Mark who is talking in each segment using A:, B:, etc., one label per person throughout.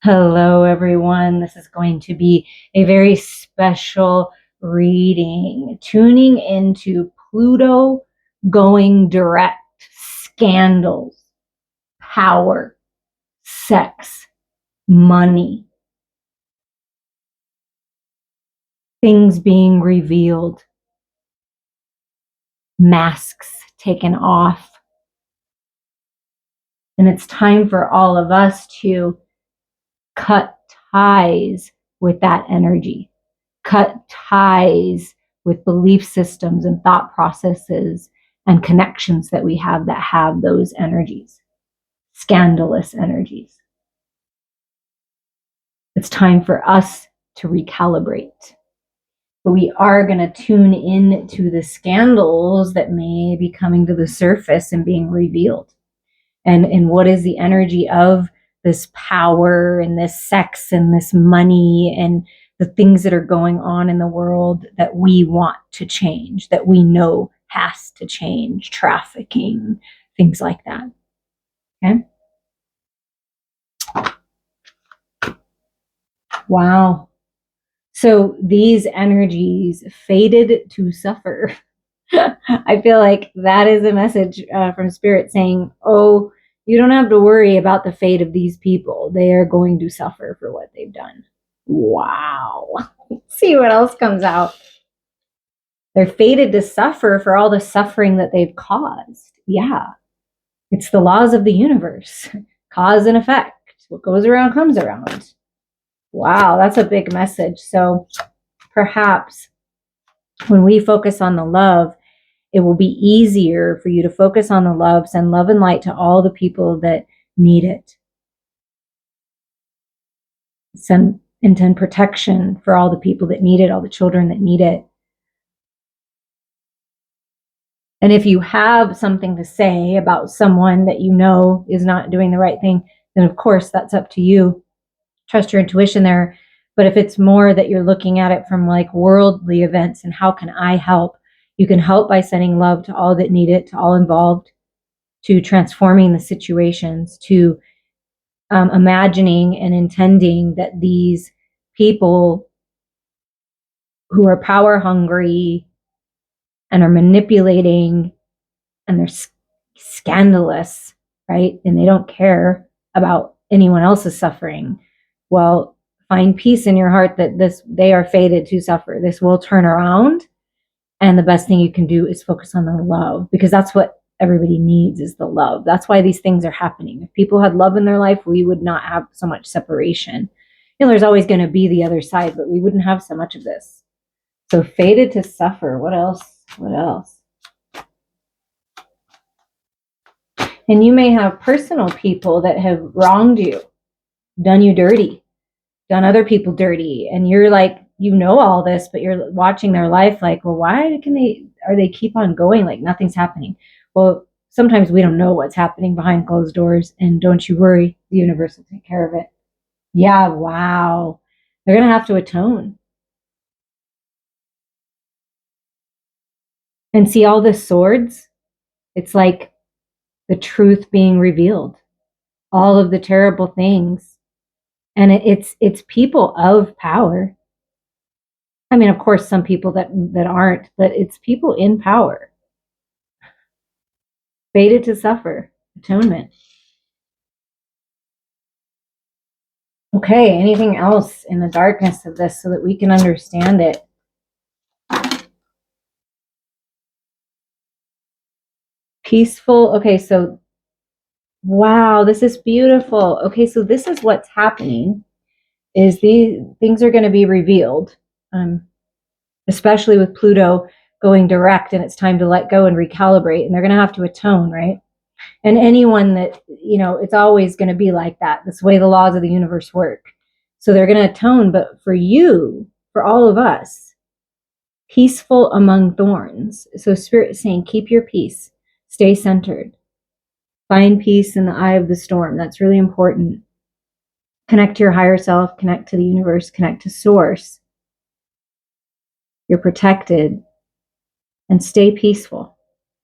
A: Hello, everyone. This is going to be a very special reading, tuning into Pluto going direct, scandals, power, sex, money, things being revealed, masks taken off. And it's time for all of us to cut ties with that energy, cut ties with belief systems and thought processes and connections that we have that have those energies, scandalous energies. It's time for us to recalibrate. But we are going to tune in to the scandals that may be coming to the surface and being revealed. And what is the energy of this power and this sex and this money and the things that are going on in the world that we want to change, that we know has to change, trafficking, things like that. Okay. Wow. So these energies fated to suffer. I feel like that is a message from Spirit saying, oh, you don't have to worry about the fate of these people. They are going to suffer for what they've done. Wow. Let's see what else comes out. They're fated to suffer for all the suffering that they've caused. Yeah. It's the laws of the universe. Cause and effect. What goes around comes around. Wow, that's a big message. So perhaps when we focus on the love, it will be easier for you to focus on the love, send love and light to all the people that need it. Intend protection for all the people that need it, all the children that need it. And if you have something to say about someone that you know is not doing the right thing, then of course that's up to you. Trust your intuition there. But if it's more that you're looking at it from like worldly events and how can I help, you can help by sending love to all that need it, to all involved, to transforming the situations, to imagining and intending that these people who are power hungry and are manipulating and they're scandalous, right? And they don't care about anyone else's suffering. Well, find peace in your heart that they are fated to suffer. This will turn around. And the best thing you can do is focus on the love, because that's what everybody needs, is the love. That's why these things are happening. If people had love in their life, we would not have so much separation. You know, there's always going to be the other side, but we wouldn't have so much of this. So fated to suffer. What else? What else? And you may have personal people that have wronged you, done you dirty, done other people dirty. And you're like, you know all this, but you're watching their life like, well, why are they keep on going like nothing's happening? Well, sometimes we don't know what's happening behind closed doors, and don't you worry, the universe will take care of it. Yeah, wow. They're going to have to atone. And see all the swords? It's like the truth being revealed. All of the terrible things. And it's people of power. I mean, of course, some people that aren't, but it's people in power. Fated to suffer. Atonement. Okay, anything else in the darkness of this so that we can understand it? Peaceful. Okay, so wow, this is beautiful. Okay, so this is what's happening, is these things are going to be revealed, especially with Pluto going direct, and it's time to let go and recalibrate, and they're going to have to atone, right? And anyone that, you know, it's always going to be like that. That's the way the laws of the universe work. So they're going to atone, but for you, for all of us, peaceful among thorns. So Spirit is saying, keep your peace, stay centered, find peace in the eye of the storm. That's really important. Connect to your higher self, connect to the universe, connect to source. You're protected, and stay peaceful.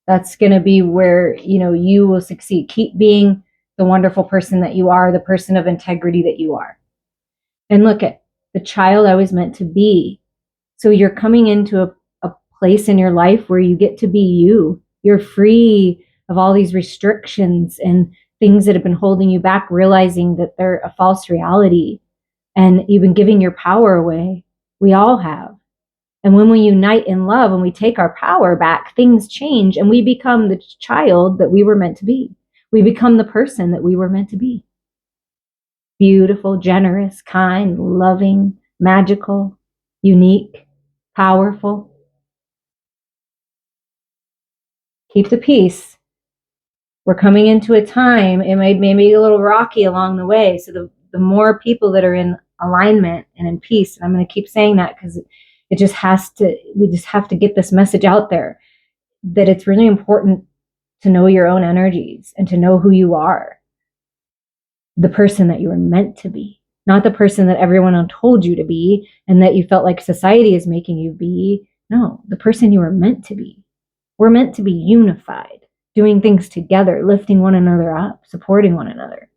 A: That's going to be where, you know, you will succeed. Keep being the wonderful person that you are, the person of integrity that you are. And look at the child I was meant to be. So you're coming into a place in your life where you get to be you. You're free of all these restrictions and things that have been holding you back, realizing that they're a false reality. And you've been giving your power away. We all have. And when we unite in love and we take our power back, things change and we become the child that we were meant to be. We become the person that we were meant to be. Beautiful, generous, kind, loving, magical, unique, powerful. Keep the peace. We're coming into a time, it may be a little rocky along the way. So the more people that are in alignment and in peace, and I'm going to keep saying that because we just have to get this message out there, that it's really important to know your own energies and to know who you are, the person that you were meant to be, not the person that everyone told you to be and that you felt like society is making you be. No, the person you were meant to be. We're meant to be unified, doing things together, lifting one another up, supporting one another.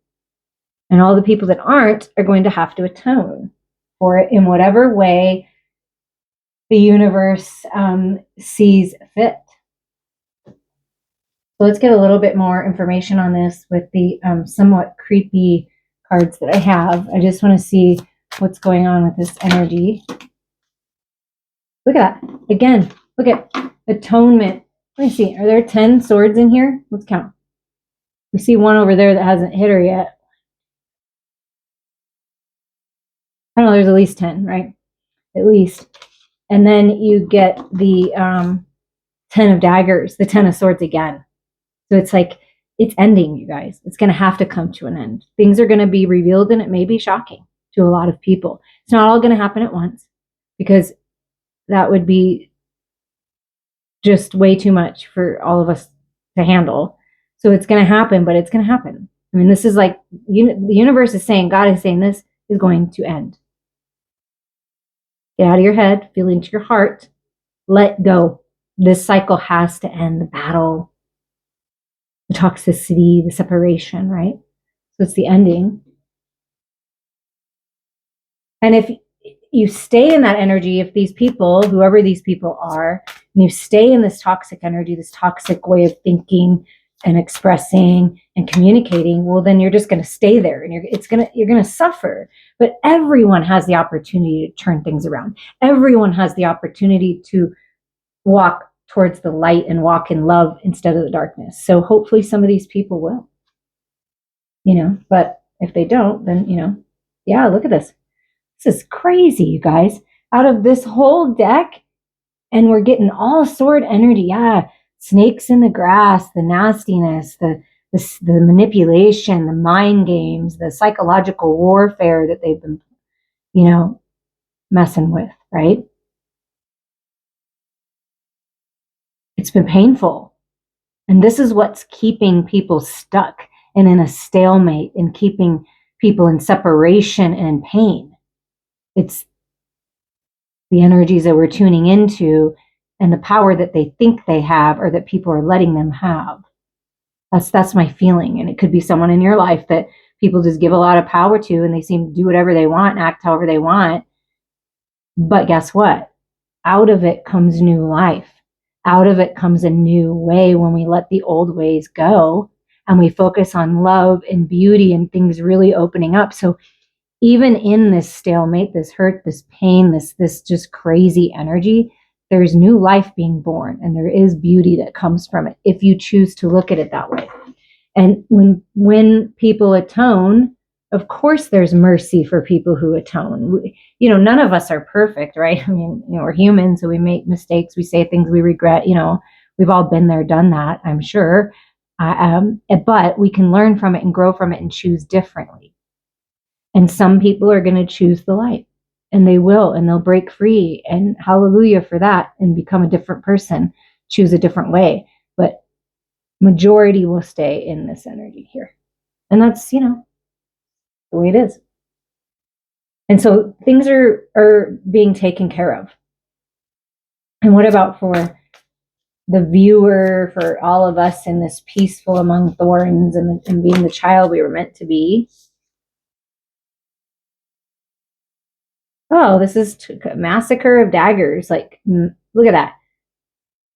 A: And all the people that aren't are going to have to atone for it in whatever way the universe sees fit. So let's get a little bit more information on this with the somewhat creepy cards that I have. I just want to see what's going on with this energy. Look at that. Again, look at atonement. Let me see. Are there 10 swords in here? Let's count. We see one over there that hasn't hit her yet. I don't know, there's at least 10, right? At least. And then you get the 10 of daggers, the 10 of swords again. So it's like, it's ending, you guys. It's going to have to come to an end. Things are going to be revealed and it may be shocking to a lot of people. It's not all going to happen at once because that would be just way too much for all of us to handle. So it's going to happen, but it's going to happen. I mean, this is like, the universe is saying, God is saying this is going to end. Get out of your head, feel into your heart, let go. This cycle has to end. The battle, the toxicity, the separation, right? So it's the ending. And if you stay in that energy, if these people, whoever these people are, and you stay in this toxic energy, this toxic way of thinking and expressing and communicating, well, then you're just going to stay there and you're going to suffer. But everyone has the opportunity to turn things around. Everyone has the opportunity to walk towards the light and walk in love instead of the darkness. So hopefully some of these people will, but if they don't, then, yeah, look at this. This is crazy, you guys. Out of this whole deck, and we're getting all sword energy. Yeah, snakes in the grass, the nastiness, the manipulation, the mind games, the psychological warfare that they've been, messing with, right? It's been painful. And this is what's keeping people stuck and in a stalemate and keeping people in separation and in pain. It's the energies that we're tuning into and the power that they think they have or that people are letting them have. That's my feeling. And it could be someone in your life that people just give a lot of power to and they seem to do whatever they want and act however they want. But guess what? Out of it comes new life. Out of it comes a new way when we let the old ways go and we focus on love and beauty and things really opening up. So even in this stalemate, this hurt, this pain, this just crazy energy, there's new life being born and there is beauty that comes from it if you choose to look at it that way. And when people atone, of course there's mercy for people who atone. None of us are perfect, right? I mean, we're human, so we make mistakes, we say things we regret, we've all been there, done that, I'm sure. But we can learn from it and grow from it and choose differently. And some people are going to choose the light and they will, and they'll break free, and hallelujah for that, and become a different person, choose a different way. But majority will stay in this energy here. And that's, the way it is. And so things are being taken care of. And what about for the viewer, for all of us in this peaceful among thorns and being the child we were meant to be? Oh, this is massacre of daggers. Like, look at that.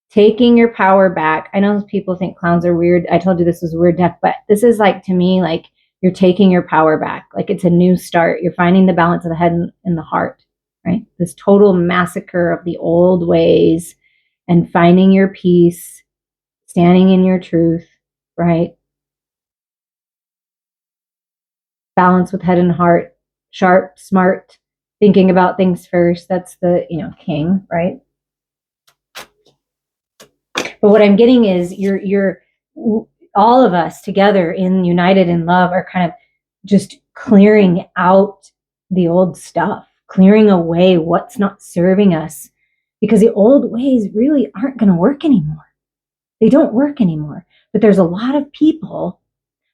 A: Taking your power back. I know people think clowns are weird. I told you this was a weird deck, but this is like, to me, like you're taking your power back. Like it's a new start. You're finding the balance of the head and the heart, right? This total massacre of the old ways and finding your peace, standing in your truth, right? Balance with head and heart, sharp, smart, thinking about things first. That's the, king, right? But what I'm getting is you're all of us together in united in love are kind of just clearing out the old stuff, clearing away what's not serving us, because the old ways really aren't going to work anymore. They don't work anymore. But there's a lot of people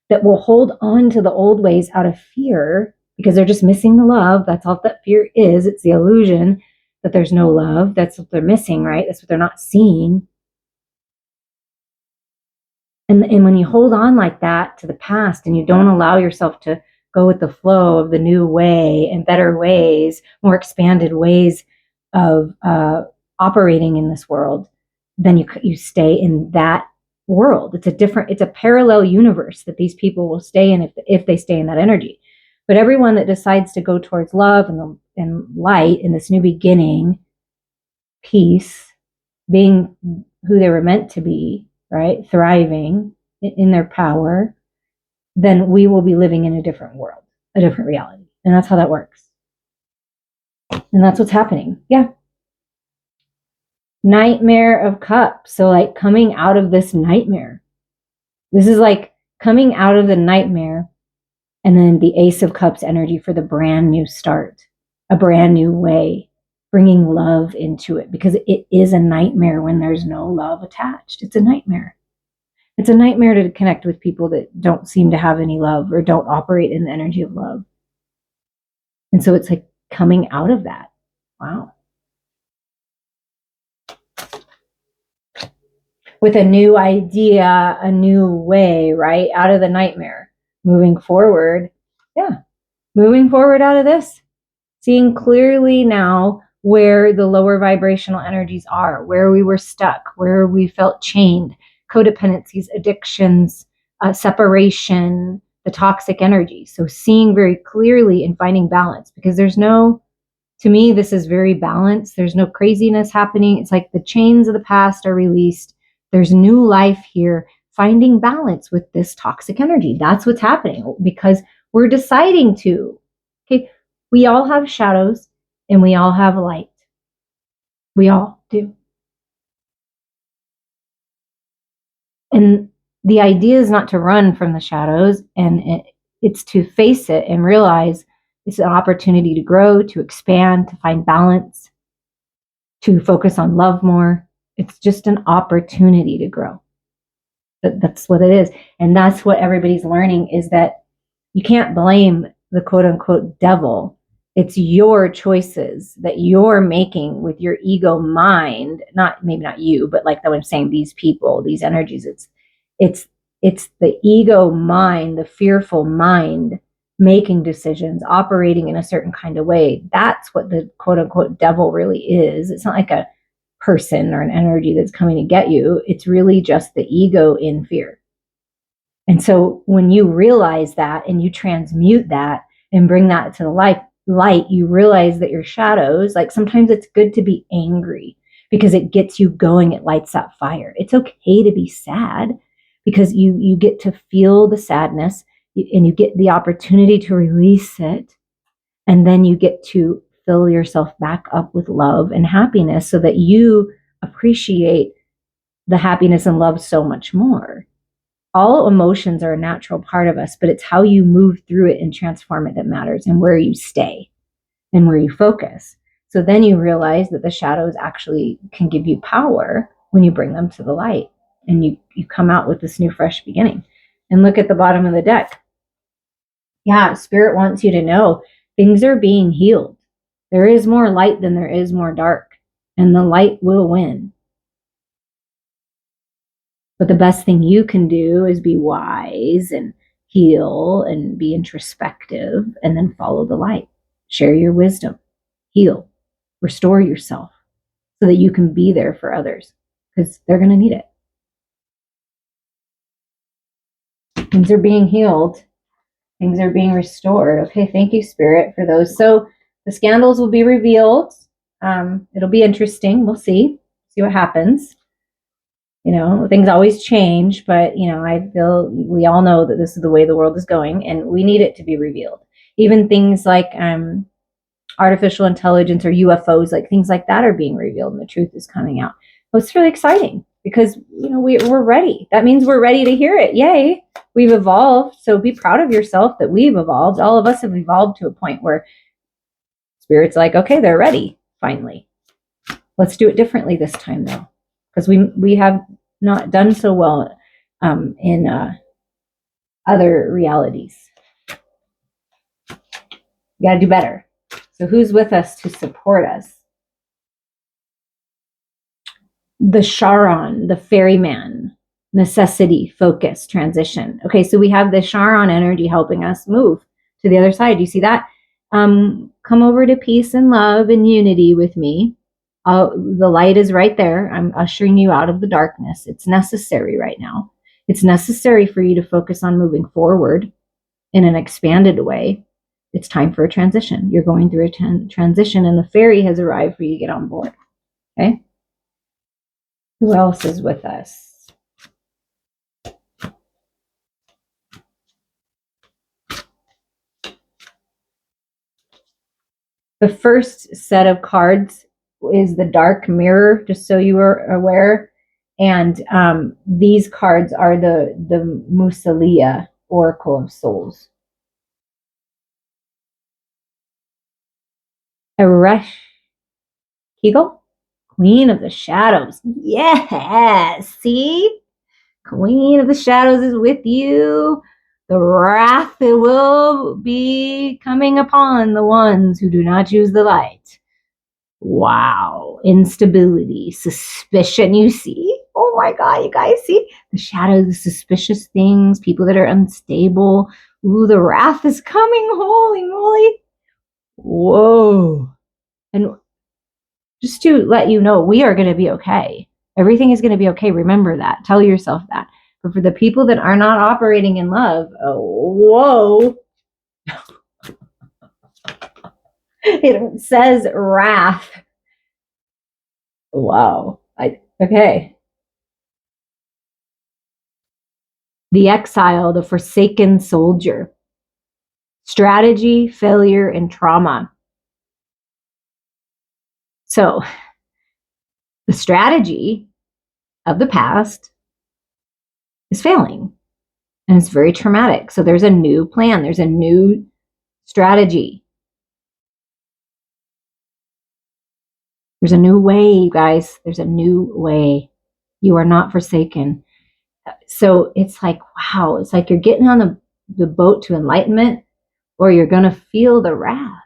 A: that will hold on to the old ways out of fear because they're just missing the love. That's all that fear is. It's the illusion that there's no love. That's what they're missing, right? That's what they're not seeing. And when you hold on like that to the past and you don't allow yourself to go with the flow of the new way and better ways, more expanded ways of operating in this world, then you stay in that world. It's a parallel universe that these people will stay in if they stay in that energy. But everyone that decides to go towards love and light in this new beginning, peace, being who they were meant to be, right? Thriving in their power, then we will be living in a different world, a different reality. And that's how that works. And that's what's happening. Yeah. Nightmare of Cups. So, like, coming out of this nightmare. This is like coming out of the nightmare, and then the Ace of Cups energy for the brand new start, a brand new way, bringing love into it, because it is a nightmare when there's no love attached. It's a nightmare. It's a nightmare to connect with people that don't seem to have any love or don't operate in the energy of love. And so it's like coming out of that. Wow. With a new idea, a new way, right? Out of the nightmare, moving forward. Yeah. Moving forward out of this, seeing clearly now where the lower vibrational energies are, where we were stuck, where we felt chained, codependencies, addictions, separation, the toxic energy. So seeing very clearly and finding balance, because to me, this is very balanced. There's no craziness happening. It's like the chains of the past are released. There's new life here, finding balance with this toxic energy. That's what's happening, because we're deciding to. Okay, we all have shadows and we all have light. We all do. And the idea is not to run from the shadows, and it's to face it and realize it's an opportunity to grow, to expand, to find balance, to focus on love more. It's just an opportunity to grow. That's what it is. And that's what everybody's learning, is that you can't blame the quote unquote devil. It's your choices that you're making with your ego mind. Maybe not you, but like that I'm saying, these people, these energies, it's the ego mind, the fearful mind, making decisions, operating in a certain kind of way. That's what the quote unquote devil really is. It's not like a person or an energy that's coming to get you. It's really just the ego in fear. And so when you realize that and you transmute that and bring that to the light, you realize that your shadows, like sometimes it's good to be angry because it gets you going, it lights that fire. It's okay to be sad because you get to feel the sadness and you get the opportunity to release it. And then you get to fill yourself back up with love and happiness so that you appreciate the happiness and love so much more. All emotions are a natural part of us, but it's how you move through it and transform it that matters, and where you stay and where you focus. So then you realize that the shadows actually can give you power when you bring them to the light, and you come out with this new fresh beginning. And look at the bottom of the deck. Yeah, Spirit wants you to know things are being healed. There is more light than there is more dark, and the light will win. But the best thing you can do is be wise and heal and be introspective, and then follow the light. Share your wisdom. heal, restore yourself so that you can be there for others, because they're going to need it. Things are being healed. Things are being restored. Okay, thank you, Spirit, for those. So the scandals will be revealed. It'll be interesting. We'll see what happens. Things always change, but, I feel we all know that this is the way the world is going, and we need it to be revealed. Even things like artificial intelligence or UFOs, like things like that are being revealed and the truth is coming out. Well, it's really exciting because, we're ready. That means we're ready to hear it. Yay, we've evolved. So be proud of yourself that we've evolved. All of us have evolved to a point where Spirit's like, okay, they're ready, finally. Let's do it differently this time, though, because we have not done so well in other realities. You got to do better. So who's with us to support us? The Charon, the ferryman, necessity, focus, transition. Okay, so we have the Charon energy helping us move to the other side. You see that? Come over to peace and love and unity with me. The light is right there. I'm ushering you out of the darkness. It's necessary right now. It's necessary for you to focus on moving forward in an expanded way. It's time for a transition. You're going through a transition, and the ferry has arrived for you to get on board. Okay? Who else is with us? The first set of cards is the Dark Mirror, just so you are aware. And these cards are the Musalia Oracle of Souls. Eresh Kegel, Queen of the Shadows. Yes, see? Queen of the Shadows is with you. The wrath will be coming upon the ones who do not choose the light. Wow. Instability, suspicion. You see? Oh my God, you guys see? The shadows, the suspicious things, people that are unstable. Ooh, the wrath is coming. Holy moly. Whoa. And just to let you know, we are going to be okay. Everything is going to be okay. Remember that. Tell yourself that. But for the people that are not operating in love, whoa. It says wrath. Wow. Okay. The exile, the forsaken soldier. Strategy, failure, and trauma. So, the strategy of the past is failing, and it's very traumatic. So, there's a new plan, there's a new strategy. There's a new way, you guys. There's a new way. You are not forsaken. So, it's like, wow, it's like you're getting on the boat to enlightenment, or you're going to feel the wrath.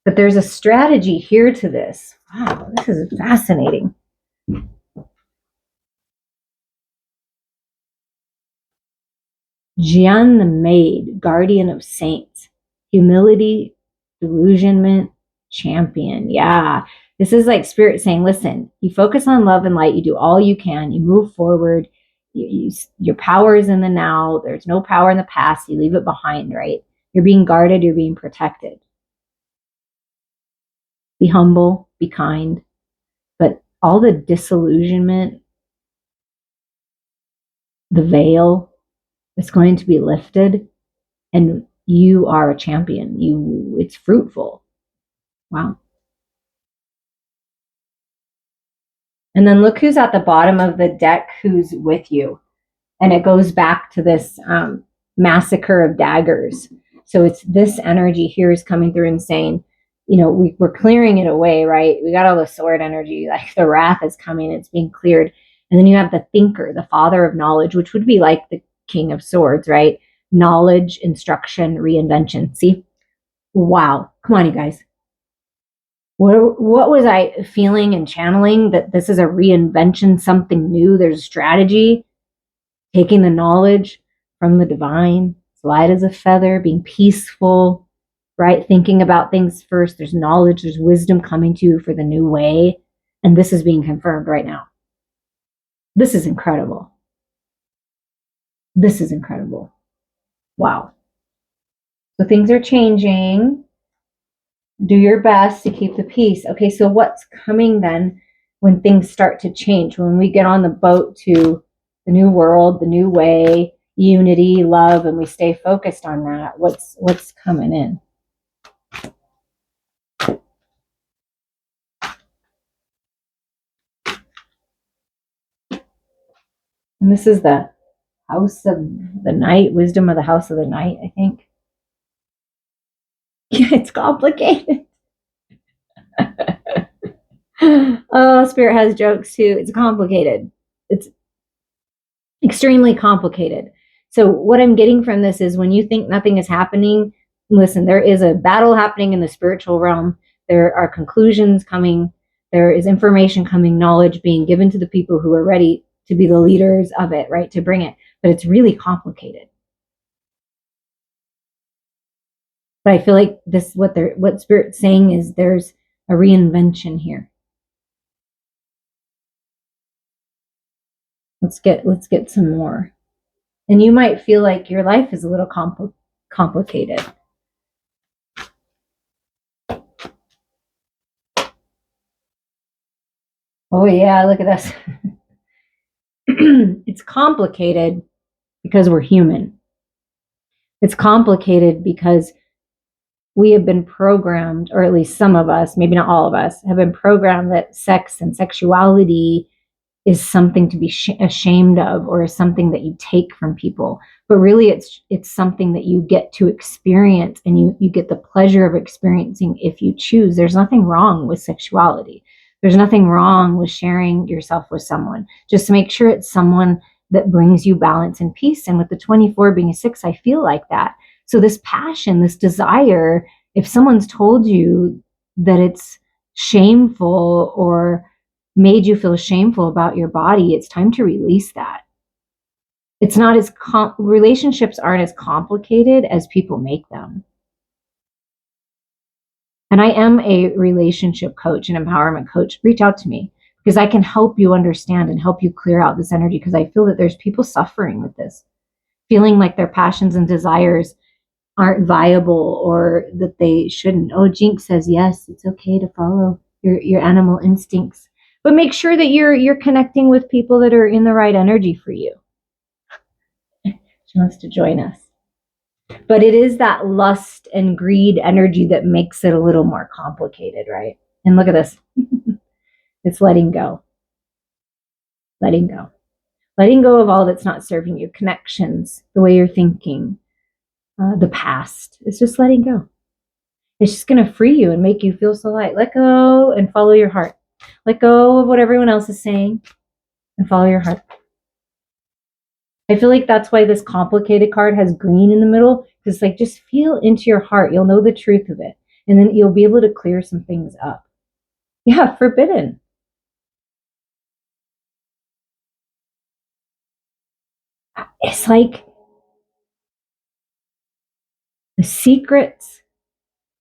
A: But there's a strategy here to this. Wow, this is fascinating. Jian the Maid, guardian of saints, humility, delusionment, champion. Yeah, this is like Spirit saying, listen, you focus on love and light, you do all you can, you move forward, your power is in the now, there's no power in the past, you leave it behind, right? You're being guarded, you're being protected. Be humble, be kind, but all the disillusionment, the veil, is going to be lifted, and you are a champion. It's fruitful. Wow. And then look who's at the bottom of the deck, who's with you. And it goes back to this massacre of daggers. So it's this energy here is coming through and saying, we're clearing it away, right? We got all the sword energy, like the wrath is coming, it's being cleared. And then you have the thinker, the father of knowledge, which would be like the king of swords, right? Knowledge, instruction, reinvention. See? Wow. Come on, you guys. What was I feeling and channeling? That this is a reinvention, something new. There's a strategy, taking the knowledge from the divine, light as a feather, being peaceful, right? Thinking about things first. There's knowledge, there's wisdom coming to you for the new way. And this is being confirmed right now. This is incredible. This is incredible. Wow. So things are changing. Do your best to keep the peace. Okay, so what's coming then when things start to change? When we get on the boat to the new world, the new way, unity, love, and we stay focused on that, what's coming in? And this is the house of the night, wisdom of the house of the night, I think. Yeah, it's complicated. Oh, Spirit has jokes too. It's complicated. It's extremely complicated. So what I'm getting from this is when you think nothing is happening, listen, there is a battle happening in the spiritual realm. There are conclusions coming. There is information coming, knowledge being given to the people who are ready to be the leaders of it, right? To bring it. But it's really complicated. But I feel like this, what Spirit's saying is there's a reinvention here. Let's get some more. And you might feel like your life is a little complicated. Oh yeah, look at this. It's complicated because we're human. It's complicated because we have been programmed, or at least some of us, maybe not all of us, have been programmed that sex and sexuality is something to be ashamed of, or is something that you take from people. But really it's something that you get to experience, and you get the pleasure of experiencing if you choose. There's nothing wrong with sexuality. There's nothing wrong with sharing yourself with someone. Just make sure it's someone that brings you balance and peace. And with the 24 being a 6, I feel like that. So this passion, this desire, if someone's told you that it's shameful or made you feel shameful about your body, it's time to release that. It's not as relationships aren't as complicated as people make them. And I am a relationship coach, an empowerment coach. Reach out to me because I can help you understand and help you clear out this energy, because I feel that there's people suffering with this, feeling like their passions and desires aren't viable or that they shouldn't. Oh, Jinx says, yes, it's okay to follow your animal instincts. But make sure that you're connecting with people that are in the right energy for you. She wants to join us. But it is that lust and greed energy that makes it a little more complicated, right? And look at this. It's letting go. Letting go. Letting go of all that's not serving you. Connections, the way you're thinking, the past. It's just letting go. It's just going to free you and make you feel so light. Let go and follow your heart. Let go of what everyone else is saying and follow your heart. I feel like that's why this complicated card has green in the middle, because like just feel into your heart. You'll know the truth of it. And then you'll be able to clear some things up. Yeah, forbidden. It's like the secrets,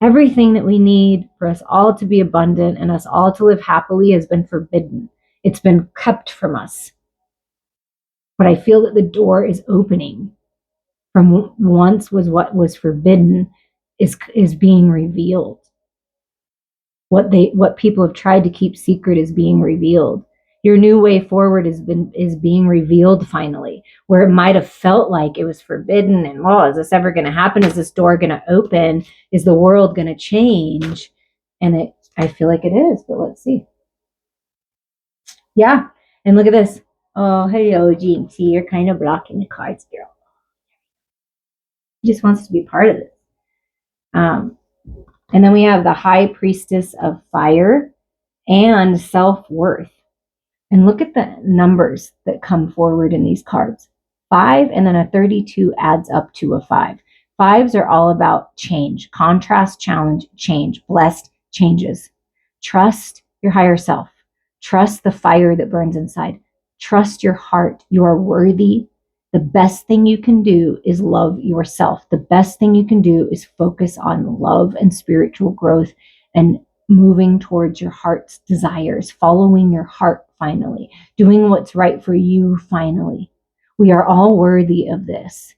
A: everything that we need for us all to be abundant and us all to live happily has been forbidden. It's been kept from us. But I feel that the door is opening from once was what was forbidden is being revealed. What people have tried to keep secret is being revealed. Your new way forward is being revealed finally, where it might have felt like it was forbidden and is this ever going to happen? Is this door going to open? Is the world going to change? And I feel like it is, but let's see. Yeah, and look at this. Oh, hello, Jinxie. You're kind of blocking the cards, girl. He just wants to be part of it. And then we have the High Priestess of Fire and Self-Worth. And look at the numbers that come forward in these cards. 5 and then a 32 adds up to a 5. 5s are all about change, contrast, challenge, change, blessed, changes. Trust your higher self. Trust the fire that burns inside. Trust your heart. You are worthy. The best thing you can do is love yourself. The best thing you can do is focus on love and spiritual growth and moving towards your heart's desires, following your heart finally, doing what's right for you finally. We are all worthy of this.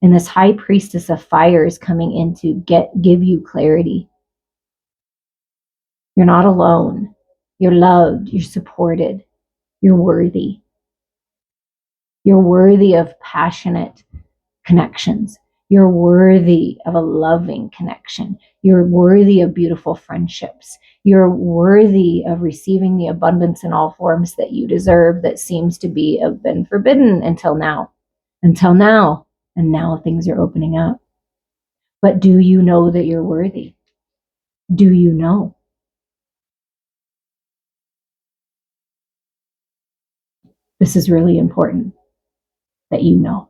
A: And this high priestess of fire is coming in to give you clarity. You're not alone. You're loved. You're supported. You're worthy. You're worthy of passionate connections. You're worthy of a loving connection. You're worthy of beautiful friendships. You're worthy of receiving the abundance in all forms that you deserve that seems to have been forbidden until now. Until now. And now things are opening up. But do you know that you're worthy? Do you know? This is really important that you know.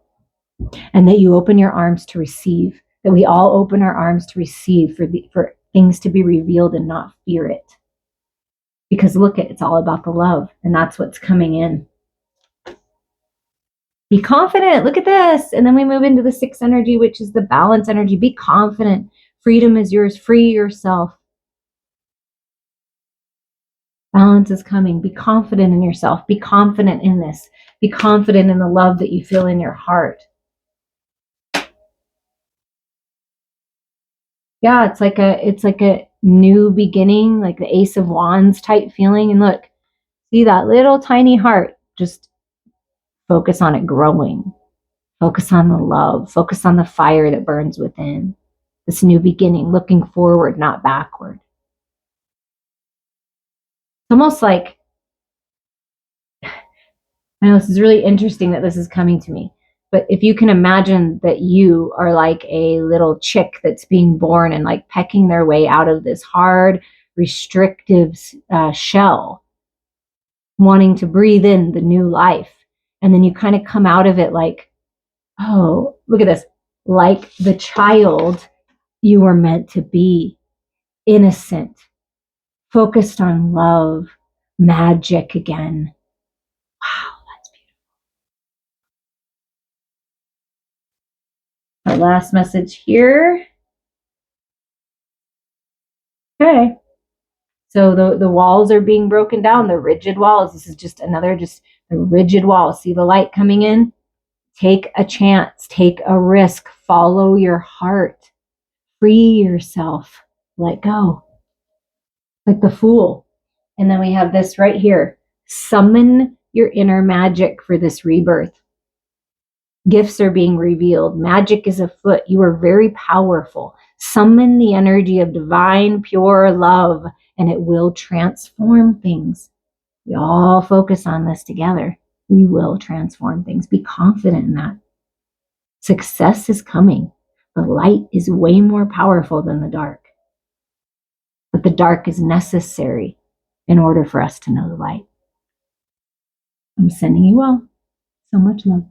A: And that you open your arms to receive, that we all open our arms to receive for things to be revealed and not fear it. Because look, it's all about the love, and that's what's coming in. Be confident. Look at this. And then we move into the sixth energy, which is the balance energy. Be confident. Freedom is yours. Free yourself. Balance is coming. Be confident in yourself. Be confident in this. Be confident in the love that you feel in your heart. Yeah, it's like a new beginning, like the Ace of Wands type feeling. And look, see that little tiny heart. Just focus on it growing. Focus on the love. Focus on the fire that burns within. This new beginning, looking forward, not backward. It's almost like, I know this is really interesting that this is coming to me, but if you can imagine that you are like a little chick that's being born and like pecking their way out of this hard, restrictive shell, wanting to breathe in the new life. And then you kind of come out of it like, oh, look at this, like the child you were meant to be, innocent, focused on love, magic again. Wow, that's beautiful. Our last message here. Okay. So the walls are being broken down, the rigid walls. This is just the rigid walls. See the light coming in? Take a chance, take a risk, follow your heart, free yourself, let go. Like the Fool. And then we have this right here. Summon your inner magic for this rebirth. Gifts are being revealed. Magic is afoot. You are very powerful. Summon the energy of divine, pure love, and it will transform things. We all focus on this together. We will transform things. Be confident in that. Success is coming. The light is way more powerful than the dark. But the dark is necessary in order for us to know the light. I'm sending you all so much love.